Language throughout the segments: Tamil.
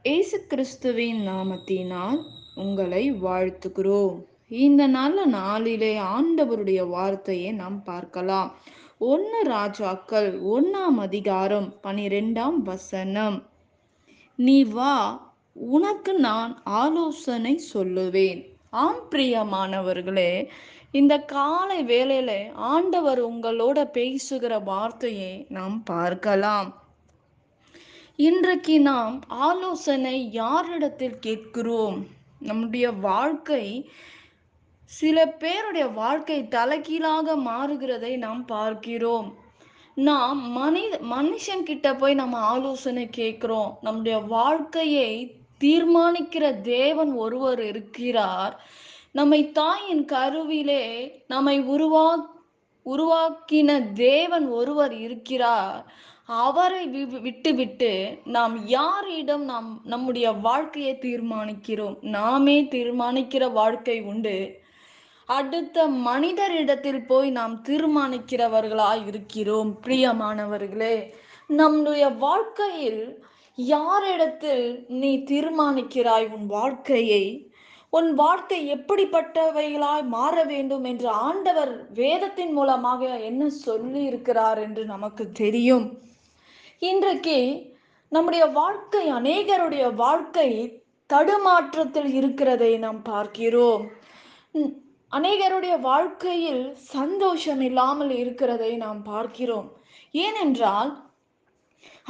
இயேசு கிறிஸ்துவின் நாமத்தினால் உங்களை வாழ்த்துகிறோம். இந்த நல்ல நாளிலே ஆண்டவருடைய வார்த்தையை நாம் பார்க்கலாம். 1 ராஜாக்கள் 1ஆம் அதிகாரம் 12ஆம் வசனம். நீ வா, உனக்கு நான் ஆலோசனை சொல்லுவேன். ஆம் பிரியமானவர்களே, இந்த காலை வேளையில ஆண்டவர் உங்களோட பேசுகிற வார்த்தையை நாம் பார்க்கலாம். இன்றைக்கு நாம் ஆலோசனை யாரிடத்தில் கேட்கிறோம்? நம்முடைய வாழ்க்கை, சில பேருடைய வாழ்க்கை தலைகீழாக மாறுகிறதை நாம் பார்க்கிறோம். நாம் மனுஷன் கிட்ட போய் நம்ம ஆலோசனை கேட்கிறோம். நம்முடைய வாழ்க்கையை தீர்மானிக்கிற தேவன் ஒருவர் இருக்கிறார். நம்மை தாயின் கருவிலே நம்மை உருவாக்கின தேவன் ஒருவர் இருக்கிறார். அவரை விட்டுவிட்டு நாம் யாரிடம் நம்முடைய வாழ்க்கையை தீர்மானிக்கிறோம்? நாமே தீர்மானிக்கிற வாழ்க்கை உண்டு. அடுத்த மனிதரிடத்தில் போய் நாம் தீர்மானிக்கிறவர்களாய் இருக்கிறோம். பிரியமானவர்களே, நம்முடைய வாழ்க்கையில் யாரிடத்தில் நீ தீர்மானிக்கிறாய் உன் வாழ்க்கையை? உன் வாழ்க்கை எப்படிப்பட்டவைகளாய் மாற வேண்டும் என்று ஆண்டவர் வேதத்தின் மூலமாக என்ன சொல்லி இருக்கிறார் என்று நமக்கு தெரியும். இன்றைக்கு நம்முடைய வாழ்க்கை, அநேகருடைய வாழ்க்கை தடுமாற்றத்தில் இருக்கிறதை நாம் பார்க்கிறோம். அநேகருடைய வாழ்க்கையில் சந்தோஷம் இல்லாமல் இருக்கிறதை நாம் பார்க்கிறோம். ஏனென்றால்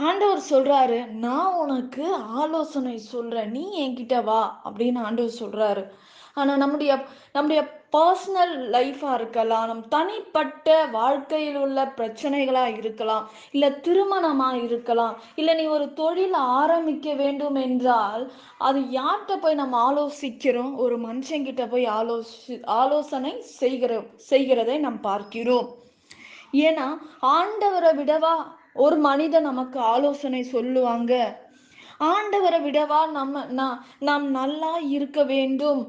ஆண்டவர் சொல்றாரு, நான் உனக்கு ஆலோசனை சொல்றேன், நீ என்கிட்ட வா அப்படின்னு ஆண்டவர் சொல்றாரு. ஆனா நம்முடைய பர்சனல் லைஃபா இருக்கலாம், நம் தனிப்பட்ட வாழ்க்கையில் உள்ள பிரச்சனைகளா இருக்கலாம், இல்ல திருமணமா இருக்கலாம், இல்ல நீ ஒரு தொழில் ஆரம்பிக்க வேண்டும் என்றால் அது யார்கிட்ட போய் நம்ம ஆலோசிக்கிறோம்? ஒரு மனுஷங்கிட்ட போய் ஆலோசனை செய்கிறதை நாம் பார்க்கிறோம். ஏன்னா ஆண்டவரை விடவா ஒரு மனிதன் நமக்கு ஆலோசனை சொல்லுவாங்க? ஆண்டவரை விடவா நாம் நல்லா இருக்க வேண்டும்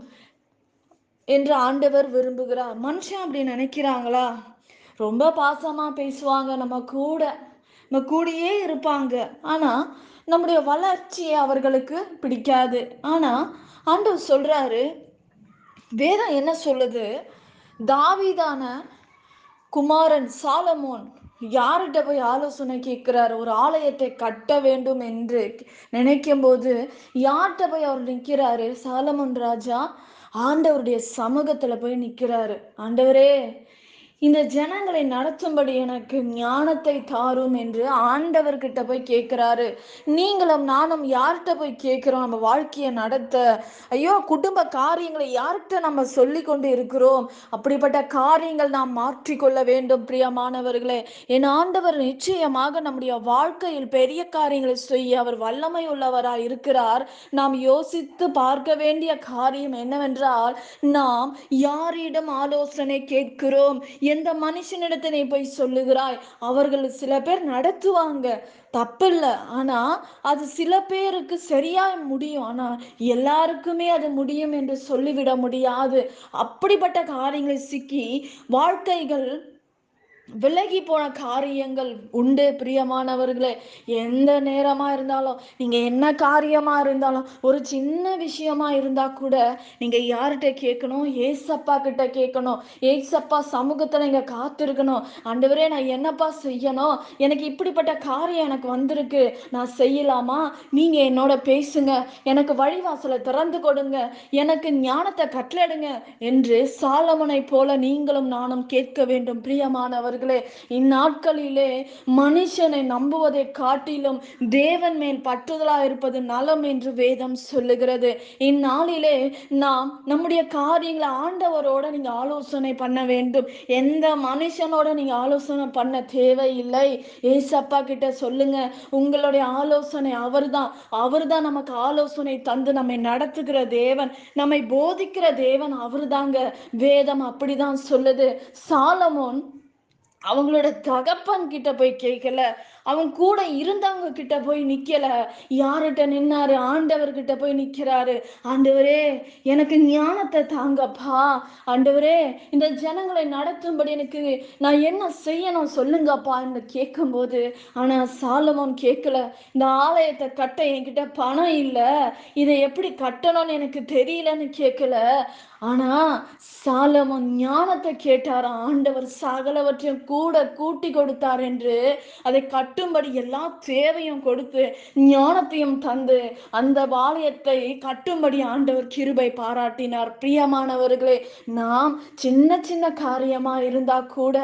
என்று ஆண்டவர் விரும்புகிறார்? மனுஷன் அப்படி நினைக்கிறாங்களா? ரொம்ப பாசமா பேசுவாங்க, நம்ம கூடயே இருப்பாங்க. ஆனா நம்முடைய வளர்ச்சியை அவர்களுக்கு பிடிக்காது. ஆனா ஆண்டவர் சொல்றாரு, வேதம் என்ன சொல்லுது? தாவீதான குமாரன் சாலமோன் யார்கிட்ட போய் ஆலோசனை கேட்கிறார்? ஒரு ஆலயத்தை கட்ட வேண்டும் என்று நினைக்கும் போது யார்கிட்ட போய் அவர் நிற்கிறாரு? சாலமோன் ராஜா ஆண்டவருடைய சமூகத்துல போய் நிற்கிறாரு. ஆண்டவரே, இந்த ஜனங்களை நடத்தும்படி எனக்கு ஞானத்தை தாரும் என்று ஆண்டவர்கிட்ட போய் கேட்கிறாரு. நீங்களும் நானும் யார்கிட்ட போய் கேட்கிறோம் நம்ம வாழ்க்கையை நடத்த? ஐயோ, குடும்ப காரியங்களை யார்கிட்ட நம்ம சொல்லி கொண்டு இருக்கிறோம்? அப்படிப்பட்ட காரியங்கள் நாம் மாற்றிக்கொள்ள வேண்டும். பிரியமானவர்களே, என் ஆண்டவர் நிச்சயமாக நம்முடைய வாழ்க்கையில் பெரிய காரியங்களை செய்ய அவர் வல்லமை உள்ளவராய் இருக்கிறார். நாம் யோசித்து பார்க்க வேண்டிய காரியம் என்னவென்றால், நாம் யாரிடம் ஆலோசனை கேட்கிறோம்? எந்த மனுஷனிடத்தினை போய் சொல்லுகிறாய்? அவர்கள் சில பேர் நடத்துவாங்க, தப்பில்லை. ஆனா அது சில பேருக்கு சரியா முடியும், ஆனா எல்லாருக்குமே அது முடியும் என்று சொல்லிவிட முடியாது. அப்படிப்பட்ட காரியங்களை சிக்கி வாழ்க்கைகள் விலகி போன காரியங்கள் உண்டு. பிரியமானவர்களே, எந்த நேரமா இருந்தாலும், நீங்க என்ன காரியமா இருந்தாலும், ஒரு சின்ன விஷயமா இருந்தா கூட நீங்க யார்கிட்ட கேட்கணும்? ஏசப்பா கிட்ட கேட்கணும். ஏசப்பா சமூகத்துல நீங்க காத்திருக்கணும். ஆண்டவரே, நான் என்னப்பா செய்யணும்? எனக்கு இப்படிப்பட்ட காரியம் எனக்கு வந்திருக்கு, நான் செய்யலாமா? நீங்க என்னோட பேசுங்க, எனக்கு வழிவாசலை திறந்து கொடுங்க, எனக்கு ஞானத்தை கட்டளையிடுங்க என்று சாலமோனை போல நீங்களும் நானும் கேட்க வேண்டும். பிரியமானவர், இந்நாட்களிலே மனுஷனை நம்புவதை காட்டிலும் தேவன் மேல் பற்றுதலா இருப்பது நலம் என்று வேதம் சொல்லுகிறது. இந்நாளிலே நாம் நம்முடைய காரியங்களை ஆண்டவரோட நீங்க ஆலோசனை பண்ண வேண்டும். எந்த மனுஷனோட நீங்க ஆலோசனை பண்ண தேவையில்லை. ஏசப்பா கிட்ட சொல்லுங்க. உங்களுடைய ஆலோசனை அவர்தான் நமக்கு ஆலோசனை தந்து நம்மை நடத்துகிற தேவன், நம்மை போதிக்கிற தேவன் அவர்தாங்க. வேதம் அப்படிதான் சொல்லுது. சாலமோன் அவங்களோட தகப்பன் கிட்ட போய் கேட்கல. அவங்க கூட இருந்தவங்க கிட்ட போய் நிக்கல. யார்கிட்ட நின்னாரு? ஆண்டவர்கிட்ட போய் நிக்கிறாரு. ஆண்டவரே, எனக்கு ஞானத்த தாங்கப்பா. ஆண்டவரே, இந்த ஜனங்களை நடத்தும்படி எனக்கு நான் என்ன செய்யணும் சொல்லுங்கப்பான்னு கேட்கும்போது, ஆனா சாலமோன் கேட்கல. இந்த ஆலயத்தை கட்ட என்கிட்ட பணம் இல்ல. இதை எப்படி கட்டணும்னு எனக்கு தெரியலன்னு கேட்கல. ஆனா சாலமோன் ஞானத்தை கேட்டாராம். ஆண்டவர் சகலவற்றையும் கூட கூட்டி கொடுத்தார் என்று அதை கட்டும்படி எல்லா தேவையும் கொடுத்து ஞானத்தையும் தந்து அந்த ஆலயத்தை கட்டும்படி ஆண்டவர் கிருபை பாராட்டினார். பிரியமானவர்களே, நாம் சின்ன சின்ன காரியமா இருந்தா கூட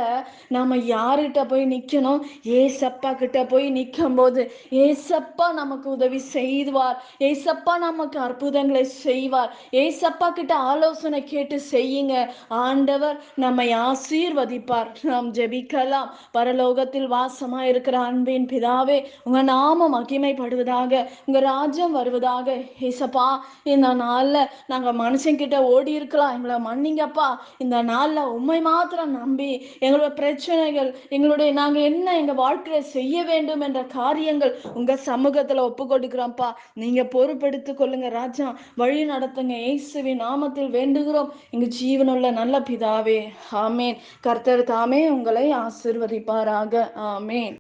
நாம யார்கிட்ட போய் நிக்கணும்? ஏசப்பா கிட்ட போய் நிற்கும் போது ஏசப்பா நமக்கு உதவி செய்வார். ஏசப்பா நமக்கு அற்புதங்களை செய்வார். ஏசப்பா கிட்ட ஆலோசனை கேட்டு செய்யுங்க. ஆண்டவர் நம்மை ஆசீர்வதிப்பார். நாம் ஜெபிக்கலாம். பரலோகத்தில் வாசமா இருக்கிற அன்பின் பிதாவே, உங்க நாமம் மகிமைப்படுவதாக, உங்க ராஜ்யம் வருவதாக. ஏசப்பா, இந்த நாள்ல நாங்க மனுஷங்கிட்ட ஓடி இருக்கலாம், எங்களை மன்னிங்கப்பா. இந்த நாள்ல உண்மை மாத்திரம் நம்பி எங்களோட பிரச்சனைகள், நாங்க என்ன எங்க வாழ்க்கையில செய்ய வேண்டும் என்ற காரியங்கள் உங்க சமூகத்துல ஒப்பு கொடுக்கிறோம்ப்பா. நீங்க பொறுப்பெடுத்துக் கொள்ளுங்க ராஜா. வழி நடத்துங்க. இயேசுவின் நாமத்தில் வேண்டுகிறோம் எங்க ஜீவனுள்ள நல்ல பிதாவே. ஆமேன். கர்த்தர் தாமே உங்களை ஆசீர்வதிப்பாராக. ஆமேன்.